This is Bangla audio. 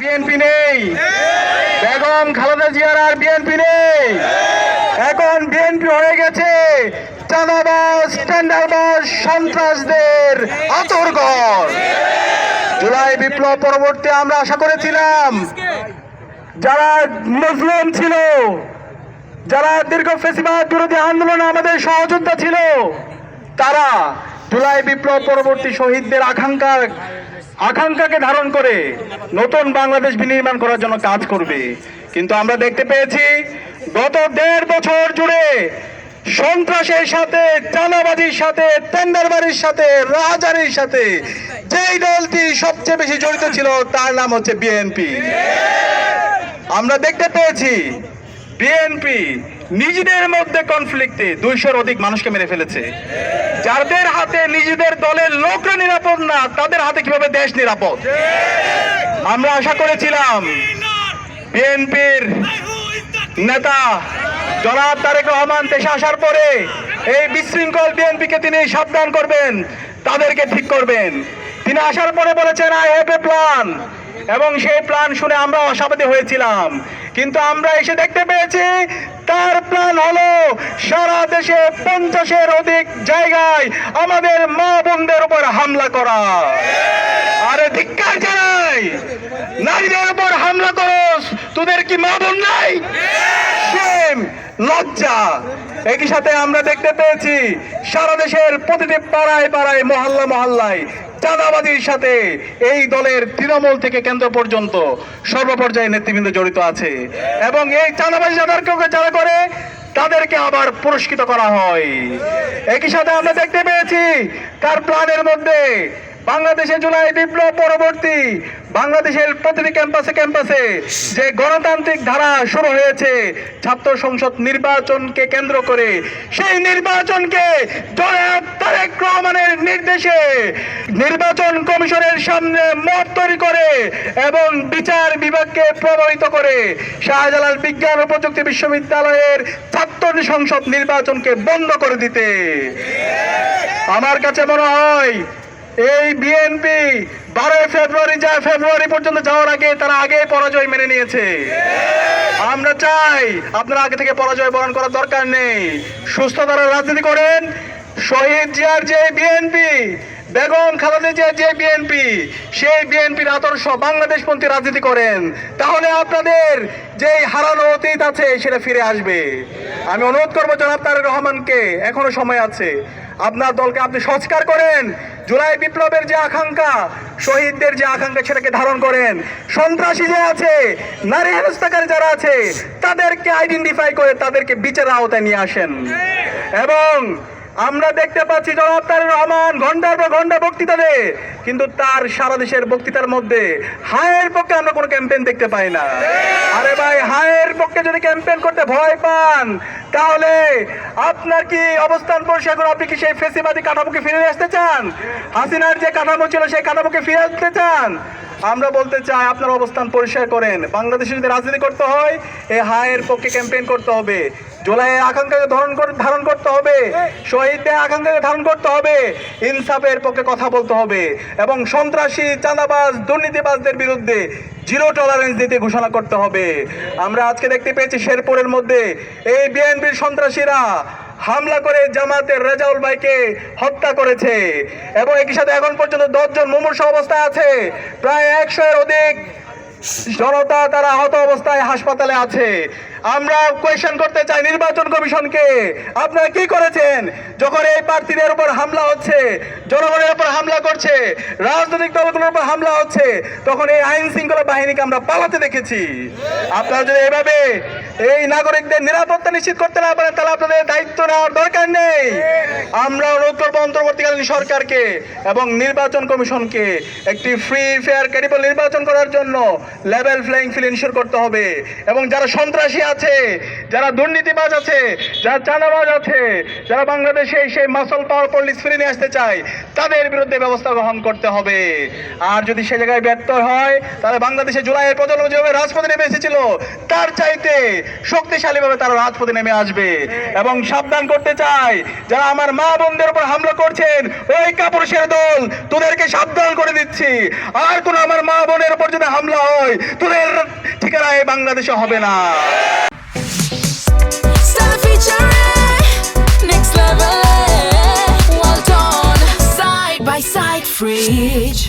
বিএনপি নেই, বেগম খালেদা জিয়ার আর বিএনপি নেই। এখন বিএনপি হয়ে গেছে চাঁদাবাজ, টেন্ডারবাজ, সন্ত্রাসদের আতরঘর। জুলাই বিপ্লব পরবর্তী আমরা আশা করেছিলাম যারা মুসলিম ছিল, যারা দীর্ঘ ফ্যাসিবাদ বিরোধী আন্দোলনে আমাদের সহযোদ্ধা ছিল, তারা জুলাই বিপ্লব পরবর্তী শহীদদের আকাঙ্ক্ষাকে ধারণ করে নতুন বাংলাদেশ বিনির্মাণ করার জন্য কাজ করবে। কিন্তু আমরা দেখতে পেয়েছি গত 1.5 বছর জুড়ে সন্ত্রাসের সাথে, চাঁদাবাজির সাথে, টেন্ডারবাজির সাথে, রাহাজারির সাথে যেই দলটি সবচেয়ে বেশি জড়িত ছিল তার নাম হচ্ছে বিএনপি। আমরা দেখতে পেয়েছি বিএনপি নিজেদের মধ্যে কনফ্লিক্টে 200-র অধিক মানুষকে মেরে ফেলেছে। যাদের হাতে নিজেদের দলের লোকরা নিরাপদ না, তাদের হাতে কিভাবে দেশ নিরাপদ? আমরা আশা করেছিলাম বিএনপির নেতা জনাব তারেক রহমান দেশে আসার পরে এই বিশৃঙ্খল বিএনপিকে তিনি সাবধান করবেন, তাদেরকে ঠিক করবেন। তিনি আসার পরে বলেছেন আই হ্যাভ এ প্ল্যান, এবং সেই প্ল্যান শুনে আমরা আশাবাদী হয়েছিলাম। কিন্তু আমরা এসে দেখতে পেয়েছি তার প্ল্যান হলো সারা দেশে 50-এর অধিক জায়গায় আমাদের মা বোনদের উপর হামলা করা। আরে ধিক্কার জানাই, নারীদের উপর হামলা করস, তোদের কি মা বোন নাই? শেম, লজ্জা। একই সাথে আমরা দেখতে পেয়েছি সারা দেশের প্রতিটি পাড়ায় পাড়ায়, মহল্লা মহল্লায় চাঁদাবাজির সাথে এই দলের তৃণমূল থেকে কেন্দ্র পর্যন্ত সর্বপর্যায়ে নেতৃবৃন্দ জড়িত আছে, এবং এই চাঁদাবাজি যারা করে তাদেরকে আবার পুরস্কৃত করা হয়। একই সাথে আমরা দেখতে পেয়েছি তার প্ল্যানের মধ্যে বাংলাদেশে জুলাই বিপ্লব পরবর্তী বাংলাদেশের প্রতিটি ক্যাম্পাসে যে গণতান্ত্রিক ধারা শুরু হয়েছে ছাত্র সংসদ নির্বাচনকে কেন্দ্র করে, সেই নির্বাচনকে জনাব তারেক রহমানের নির্দেশে নির্বাচন কমিশনের সামনে মত তৈরি করে এবং বিচার বিভাগকে প্রভাবিত করে শাহজালাল বিজ্ঞান ও প্রযুক্তি বিশ্ববিদ্যালয়ের ছাত্র সংসদ নির্বাচনকে বন্ধ করে দিতে। আমার কাছে মনে হয় এই বিএনপি 12 ফেব্রুয়ারি পর্যন্ত যাওয়ার আগে তারা আগে পরাজয় মেনে নিয়েছে। আমরা চাই আপনারা আগে থেকে পরাজয় বরণ করার দরকার নেই, সুস্থতার রাজনীতি করেন। শহীদ জিয়ার যে বিএনপি, বেগম খালেদা জিয়ার যে বিএনপি, সেই বিএনপির আদর্শ বাংলাদেশপন্থী রাজনীতি করেন, তাহলে আপনাদের যে হারানো অতীত আছে সেটা ফিরে আসবে। আমি অনুরোধ করবো জনাব তারেক রহমানকে, এখনো সময় আছে, আপনার দলকে আপনি সংস্কার করেন। জুলাই বিপ্লবের যে আকাঙ্ক্ষা, শহীদদের যে আকাঙ্ক্ষা, সেটাকে ধারণ করেন। সন্ত্রাসী যে আছে, নারী হেনস্থাকারী যারা আছে, তাদেরকে আইডেন্টিফাই করে তাদেরকে বিচারের আওতায় নিয়ে আসেন। এবং আমরা দেখতে পাচ্ছি জনাব তারেক রহমান ঘন্টার পর ঘন্টা বক্তৃতা দেয়, কিন্তু তার সারা দেশের বক্তৃতার মধ্যে হায়ের পক্ষে আমরা কোনো ক্যাম্পেইন দেখতে পাই না। আরে ভাই, হায়ের পক্ষে যদি ক্যাম্পেইন করতে ভয় পান, তাহলে আপনার কি অবস্থান পরিষ্কার করে আপনি কি সেই ফেসিবাদী কাঠামোকে ফিরে আসতে চান? হাসিনার যে কাঠামো ছিল সেই কাঠামোকে ফিরে আসতে চান? আমরা বলতে চাই আপনার অবস্থান পরিষ্কার করেন। বাংলাদেশে যদি রাজনীতি করতে হয় এই হায়ের পক্ষে ক্যাম্পেইন করতে হবে, জুলাইয়ের আকাঙ্ক্ষাকে ধারণ করতে হবে, শহীদদের আকাঙ্ক্ষাকে ধারণ করতে হবে, ইনসাফের পক্ষে কথা বলতে হবে, এবং সন্ত্রাসী, চাঁদাবাজ, দুর্নীতিবাজদের বিরুদ্ধে জিরো টলারেন্স দিতে ঘোষণা করতে হবে। আমরা আজকে দেখতে পেয়েছি শেরপুরের মধ্যে এই বিএনপির সন্ত্রাসীরা হামলা করে জামাতের রেজাউল ভাইকে হত্যা করেছে, এবং একই সাথে এখন পর্যন্ত 10 জন মুমূর্ষু অবস্থায় আছে, প্রায় 100-এর অধিক জনতা তারা আহত অবস্থায় হাসপাতালে আছে। আমরা কোয়েশ্চেন করতে চাই নির্বাচন কমিশনকে, আপনারা কি করেছেন? যখন এই প্রার্থীদের উপর হামলা হচ্ছে, জনগণের উপর হামলা করছে, রাজনৈতিক দলগুলোর উপর হামলা হচ্ছে, তখন এই আইন শৃঙ্খলা বাহিনীকে আমরা পালাতে দেখেছি। আপনারা যদি এভাবে এই নাগরিকদের নিরাপত্তা নিশ্চিত করতে না পারেন, তাহলে আপনাদের দায়িত্ব নেওয়ার দরকার নেই। আমরা অনুরোধ করবো অন্তর্বর্তীকালীন সরকারকে এবং নির্বাচন কমিশনকে একটি ফ্রি, ফেয়ার, ক্রেডিবল নির্বাচন করার জন্য লেভেল প্লেইং ফিল্ড ইনশিওর করতে হবে, এবং যারা সন্ত্রাসী আছে, যারা দুর্নীতিবাজ আছে, যারা চাঁদাবাজ আছে, যারা বাংলাদেশে সেই মাসল পাওয়ার পলিটিক্স ফিরে নিয়ে আসতে চায়, তাদের বিরুদ্ধে ব্যবস্থা গ্রহণ করতে হবে। আর যদি সে জায়গায় ব্যর্থ হয়, তাহলে বাংলাদেশে জুলাইয়ের প্রজন্ম যেভাবে রাজপথে নেমে এসেছিল, তার চাইতে শক্তিশালীভাবে তারা রাজপথে নেমে আসবে। এবং সাবধান করতে চাই, যারা আমার মা বোনদের উপর হামলা করছেন, ওই কাপুরুষের দল, তোদেরকে সাবধান করে দিচ্ছি, আর কোন আমার মা বোনের উপর যদি হামলা হয়, তোদের ঠিকানা এই বাংলাদেশে হবে না। Stella featuring next level. Well done, side by side, Fridge.